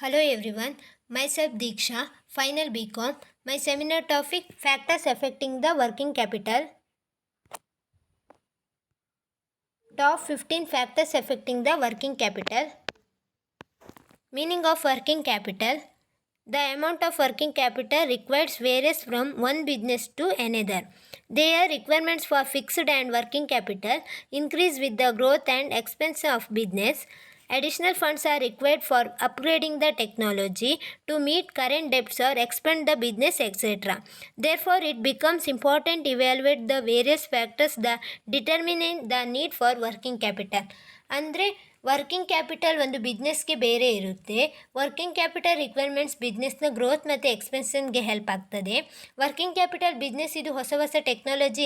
Hello everyone, myself Diksha, final BCom. My seminar topic Factors Affecting the Working Capital. Top 15 Factors Affecting the Working Capital. Meaning of working capital. The amount of working capital required varies from one business to another. Their requirements for fixed and working capital increase with the growth and expense of business. Additional funds are required for upgrading the technology to meet current debts or expand the business, etc. Therefore, it becomes important to evaluate the various factors that determine the need for working capital. ಅಂದರೆ working capital ಒಂದು ಬಿಸ್ನೆಸ್ಗೆ ಬೇರೆ ಇರುತ್ತೆ. Working capital requirements ಬಿಸ್ನೆಸ್ನ growth ಮತ್ತು ಎಕ್ಸ್ಪೆನ್ಷನ್ಗೆ help ಆಗ್ತದೆ. Working capital business ಇದು ಹೊಸ ಹೊಸ technology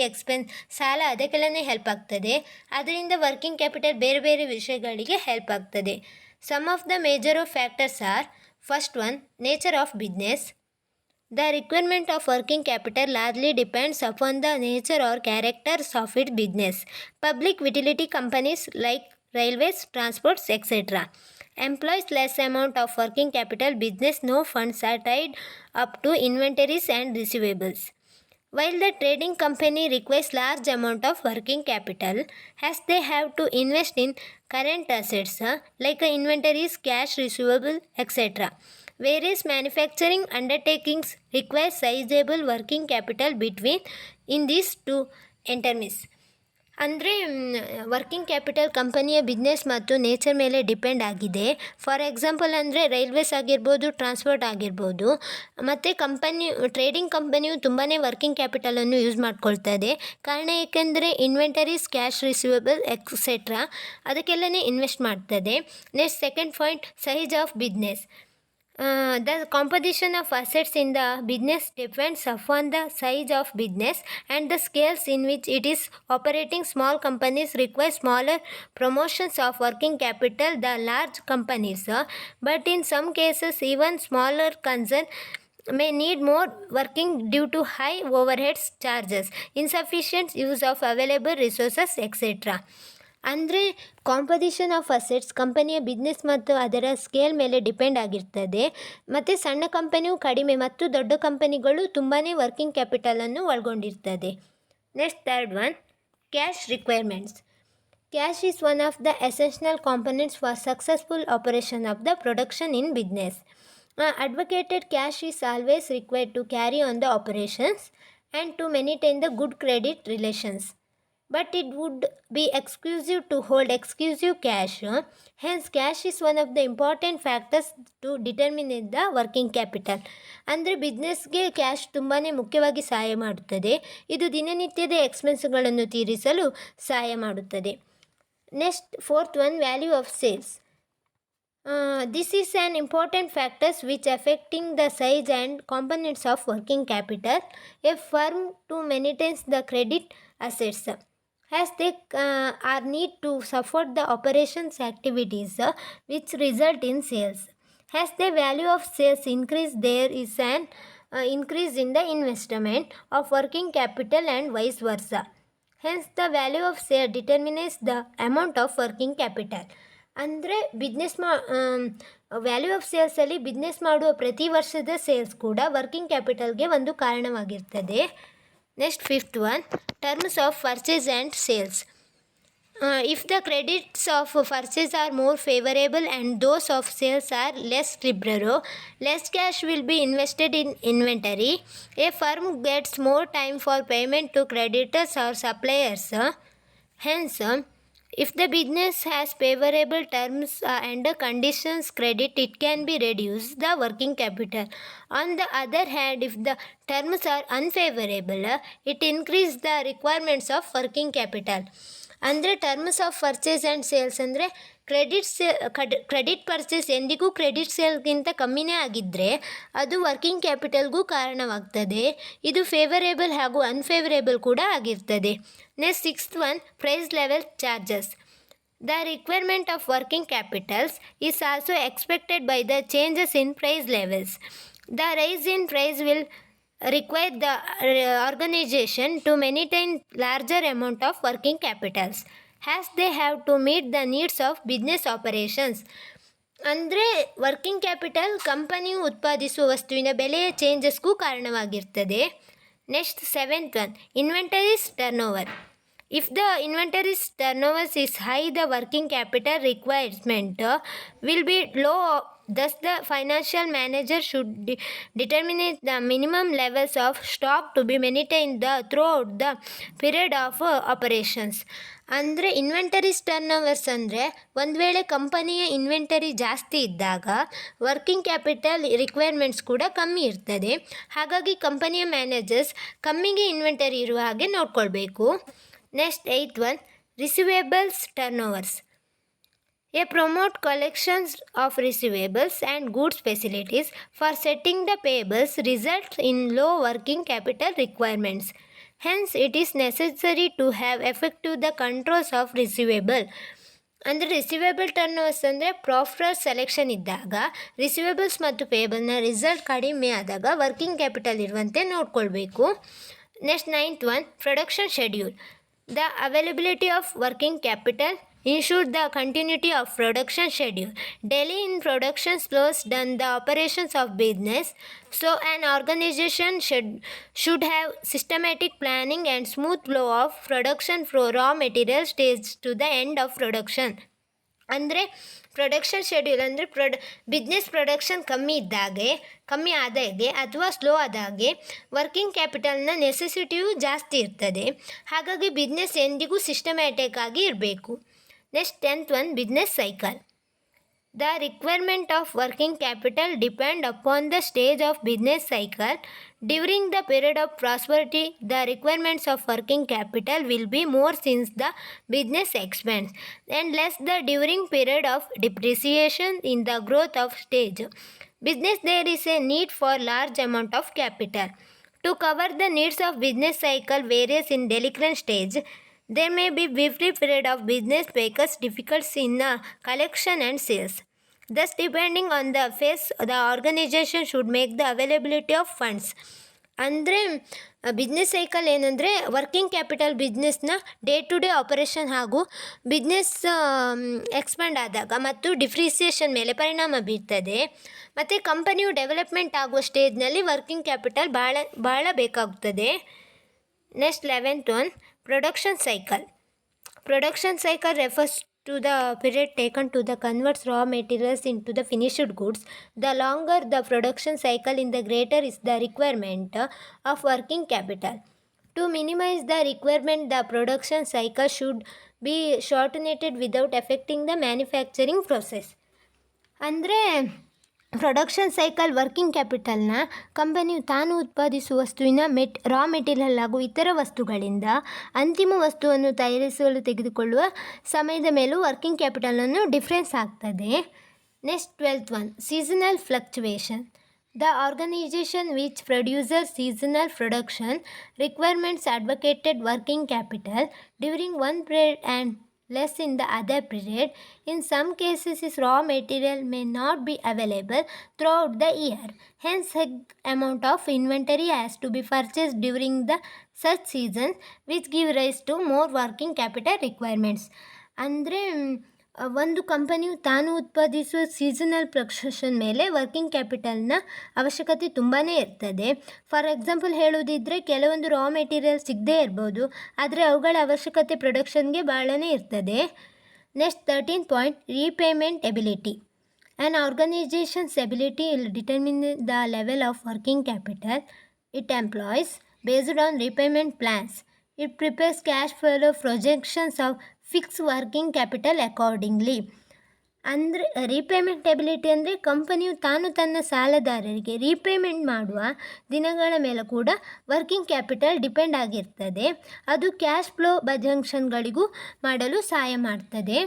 ಸಾಲ ಅದಕ್ಕೆಲ್ಲನೇ ಹೆಲ್ಪ್ ಆಗ್ತದೆ. ಅದರಿಂದ ವರ್ಕಿಂಗ್ ಕ್ಯಾಪಿಟಲ್ ಬೇರೆ ಬೇರೆ ವಿಷಯಗಳಿಗೆ ಹೆಲ್ಪ್ ಆಗ್ತದೆ. Some of the major of factors are: first one, nature of business. The requirement of working capital largely depends upon the nature or characters of its business. Public utility companies like railways, transports, etc. employs less amount of working capital business. No funds are tied up to inventories and receivables. While the trading company requires large amount of working capital, as they have to invest in current assets like inventories, cash receivable, etc. Various manufacturing undertakings require sizable working capital between in these two entities. ಅಂದರೆ working capital ಕಂಪನಿಯ business ಮತ್ತು nature ಮೇಲೆ depend ಆಗಿದೆ. For example ಅಂದರೆ railways ಆಗಿರ್ಬೋದು, transport ಆಗಿರ್ಬೋದು. ಮತ್ತು trading ಕಂಪನಿಯು ತುಂಬಾ ವರ್ಕಿಂಗ್ ಕ್ಯಾಪಿಟಲನ್ನು ಯೂಸ್ ಮಾಡ್ಕೊಳ್ತದೆ. ಕಾರಣ ಏಕೆಂದರೆ inventories, cash receivable, etcetera ಅದಕ್ಕೆಲ್ಲನೇ invest ಮಾಡ್ತದೆ. Next second point, size of business. The composition of assets in the business depends upon the size of business and the scales in which it is operating. Small companies require smaller proportions of working capital than large companies, but in some cases even smaller concerns may need more working due to high overhead charges, insufficient use of available resources, etc. ಅಂದರೆ composition of assets ಕಂಪನಿಯ business ಮತ್ತು ಅದರ scale ಮೇಲೆ depend ಆಗಿರ್ತದೆ. ಮತ್ತು ಸಣ್ಣ ಕಂಪನಿಯು ಕಡಿಮೆ ಮತ್ತು ದೊಡ್ಡ ಕಂಪನಿಗಳು ತುಂಬಾ ವರ್ಕಿಂಗ್ ಕ್ಯಾಪಿಟಲನ್ನು ಒಳಗೊಂಡಿರ್ತದೆ. Next third one, cash requirements. Cash is one of the essential components for successful operation of the production in business. Advocated cash is always required to carry on the operations and to maintain the good credit relations. But it would be exclusive to hold exclusive cash. Hence, cash is one of the important factors to determine the working capital. ಅಂದರೆ ಬಿಸ್ನೆಸ್ಗೆ cash ತುಂಬಾ ಮುಖ್ಯವಾಗಿ ಸಹಾಯ ಮಾಡುತ್ತದೆ. ಇದು ದಿನನಿತ್ಯದ ಎಕ್ಸ್ಪೆನ್ಸ್ಗಳನ್ನು ತೀರಿಸಲು ಸಹಾಯ ಮಾಡುತ್ತದೆ. Next fourth one, value of sales. This is an important factor which affecting the size and components of working capital. A firm to maintain the credit assets as they are need to support the operations activities which result in sales. As the value of sales increase, there is an increase in the investment of working capital and vice versa. Hence the value of sale determines the amount of working capital. ಅಂದರೆ value of ಸೇಲ್ಸಲ್ಲಿ business ಮಾಡುವ ಪ್ರತಿ ವರ್ಷದ sales ಕೂಡ working ಕ್ಯಾಪಿಟಲ್ಗೆ ಒಂದು ಕಾರಣವಾಗಿರ್ತದೆ. Next fifth one, terms of purchase and sales. If the credits of purchase are more favorable and those of sales are less liberal, less cash will be invested in inventory. A firm gets more time for payment to creditors or suppliers. Hence, if the business has favorable terms and conditions credit, it can be reduced the working capital. On the other hand, if the terms are unfavorable, it increases the requirements of working capital. ಅಂದರೆ terms of purchase and sales ಅಂದರೆ credit purchase ಎಂದಿಗೂ credit ಸೇಲ್ಗಿಂತ ಕಮ್ಮಿನೇ ಆಗಿದ್ದರೆ ಅದು working ಕ್ಯಾಪಿಟಲ್ಗೂ ಕಾರಣವಾಗ್ತದೆ. ಇದು favourable ಹಾಗೂ unfavourable ಕೂಡ ಆಗಿರ್ತದೆ. Next sixth one, price level charges. The requirement of working capitals is also expected by the changes in price levels. The rise in price will require the organization to maintain larger amount of working capitals as they have to meet the needs of business operations. ಅಂದರೆ working capital ಕಂಪನಿಯು ಉತ್ಪಾದಿಸುವ ವಸ್ತುವಿನ ಬೆಲೆಯ ಚೇಂಜಸ್ಗೂ ಕಾರಣವಾಗಿರ್ತದೆ. Next 7th one, inventories turnover. If the inventory's turnover is high, the working capital requirement will be low. Thus, the financial manager should determine the minimum levels of stock to be maintained throughout the period of operations. ಅಂದರೆ inventories ಟರ್ನೋವರ್ಸ್ ಅಂದರೆ ಒಂದು ವೇಳೆ ಕಂಪನಿಯ inventory ಜಾಸ್ತಿ ಇದ್ದಾಗ working capital requirements ಕೂಡ ಕಮ್ಮಿ ಇರ್ತದೆ. ಹಾಗಾಗಿ ಕಂಪನಿಯ ಮ್ಯಾನೇಜರ್ಸ್ ಕಮ್ಮಿಗೆ ಇನ್ವೆಂಟರಿ ಇರುವ ಹಾಗೆ ನೋಡ್ಕೊಳ್ಬೇಕು. Next 8th one, receivables turnovers. A promote collections of receivables and goods facilities for setting the payables results in low working capital requirements. Hence, it is necessary to have effective the controls of receivable. ಅಂದರೆ receivable ಟರ್ನೋವರ್ಸ್ ಅಂದರೆ ಪ್ರಾಫರ್ selection ಇದ್ದಾಗ receivables ಮತ್ತು ಪೇಯಬಲ್ನ result ಕಡಿಮೆ ಆದಾಗ working capital ಇರುವಂತೆ ನೋಡ್ಕೊಳ್ಬೇಕು. Next 9th one, production schedule. The availability of working capital ensures the continuity of production schedule. Delay in production slows down the operations of business, so an organization should have systematic planning and smooth flow of production from raw material stage to the end of production. ಅಂದರೆ production schedule ಅಂದರೆ business production ಕಮ್ಮಿ ಆದಾಗೆ ಅಥವಾ slow ಆದಾಗೆ working ಕ್ಯಾಪಿಟಲ್ನ ನೆಸೆಸಿಟಿಯು ಜಾಸ್ತಿ ಇರ್ತದೆ. ಹಾಗಾಗಿ business ಎಂದಿಗೂ systematic ಆಗಿ ಇರಬೇಕು. Next 10th one, business cycle. The requirement of working capital depend upon the stage of business cycle. During the period of prosperity, the requirements of working capital will be more since the business expands, and less the during period of depreciation in the growth of stage. Business, there is a need for large amount of capital. To cover the needs of business cycle varies in delinquent stage. There may be brief period of business because difficulties in collection and sales. Thus, depending on the phase, the organization should make the availability of funds. ಅಂದರೆ business cycle ಏನಂದರೆ working capital ಬಿಸ್ನೆಸ್ನ day to day operation ಹಾಗೂ business expand ಆದಾಗ ಮತ್ತು depreciation ಮೇಲೆ ಪರಿಣಾಮ ಬೀರ್ತದೆ. ಮತ್ತು ಕಂಪನಿಯು ಡೆವಲಪ್ಮೆಂಟ್ ಆಗುವ ಸ್ಟೇಜ್ನಲ್ಲಿ ವರ್ಕಿಂಗ್ ಕ್ಯಾಪಿಟಲ್ ಭಾಳ ಬೇಕಾಗುತ್ತದೆ. Next 11th one, production cycle. Production cycle refers to the period taken to the convert raw materials into the finished goods. The longer the production cycle, in the greater is the requirement of working capital. To minimize the requirement, the production cycle should be shortened without affecting the manufacturing process. ಅಂದರೆ production cycle working ಕ್ಯಾಪಿಟಲ್ನ ಕಂಪನಿಯು ತಾನು ಉತ್ಪಾದಿಸುವ ವಸ್ತುವಿನ raw material ಹಾಗೂ ಇತರ ವಸ್ತುಗಳಿಂದ ಅಂತಿಮ ವಸ್ತುವನ್ನು ತಯಾರಿಸಲು ತೆಗೆದುಕೊಳ್ಳುವ ಸಮಯದ ಮೇಲೂ ವರ್ಕಿಂಗ್ ಕ್ಯಾಪಿಟಲನ್ನು ಡಿಫ್ರೆನ್ಸ್ ಆಗ್ತದೆ. Next 12th one, seasonal fluctuation. The organization which produces seasonal production requirements advocated working capital during one period and less in the other period. In some cases, its raw material may not be available throughout the year. Hence, a amount of inventory has to be purchased during the such seasons, which give rise to more working capital requirements. ಅಂದರೆ ಒಂದು ಕಂಪನಿಯು ತಾನು ಉತ್ಪಾದಿಸುವ seasonal production ಮೇಲೆ working ಕ್ಯಾಪಿಟಲ್ನ ಅವಶ್ಯಕತೆ ತುಂಬಾ ಇರ್ತದೆ. For example ಹೇಳೋದಿದ್ದರೆ ಕೆಲವೊಂದು ರಾ ಮೆಟೀರಿಯಲ್ ಸಿಗದೇ ಇರ್ಬೋದು, ಆದರೆ ಅವುಗಳ ಅವಶ್ಯಕತೆ ಪ್ರೊಡಕ್ಷನ್ಗೆ ಭಾಳನೇ ಇರ್ತದೆ. Next 13th point, repayment ability. An organization's ability will determine the level of working capital it employs based on repayment plans. It prepares cash flow projections of fixed working capital accordingly. ಅಂದರೆ repayment ability ಅಂದರೆ ಕಂಪನಿಯು ತಾನು ತನ್ನ ಸಾಲದಾರರಿಗೆ repayment ಮಾಡುವ ದಿನಗಳ ಮೇಲೆ ಕೂಡ working capital depend ಆಗಿರ್ತದೆ. ಅದು ಕ್ಯಾಶ್ ಫ್ಲೋ ಬಜೆಕ್ಷನ್ಗಳಿಗೂ ಮಾಡಲು ಸಹಾಯ ಮಾಡ್ತದೆ.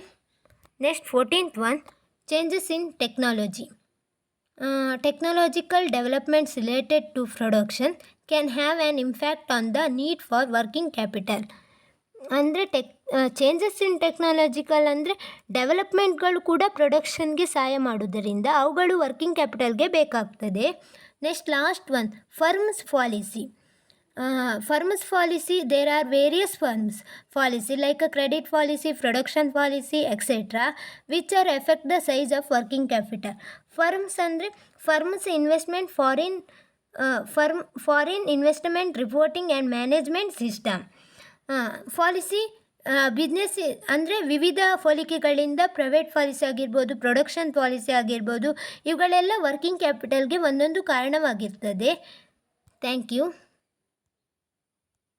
Next 14th one, changes in technology. Technological developments related to production can have an impact on the need for working capital. ಅಂದರೆ ಚೇಂಜಸ್ ಇನ್ ಟೆಕ್ನಾಲಜಿಕಲ್ ಅಂದರೆ ಡೆವಲಪ್ಮೆಂಟ್ಗಳು ಕೂಡ ಪ್ರೊಡಕ್ಷನ್ಗೆ ಸಹಾಯ ಮಾಡೋದರಿಂದ ಅವುಗಳು ವರ್ಕಿಂಗ್ ಕ್ಯಾಪಿಟಲ್ಗೆ ಬೇಕಾಗ್ತದೆ. Next last one, firms policy. firms policy, there are various firms policy like a credit policy, production policy, etc., which are affect the size of working capital. Firms ಅಂದರೆ firms investment foreign investment reporting and management system. Policy business ಅಂದರೆ ವಿವಿಧ ಪಾಲಿಕೆಗಳಿಂದ private policy ಆಗಿರ್ಬೋದು, production policy ಆಗಿರ್ಬೋದು, ಇವುಗಳೆಲ್ಲ working ಕ್ಯಾಪಿಟಲ್ಗೆ ಒಂದೊಂದು ಕಾರಣವಾಗಿರ್ತದೆ. Thank you.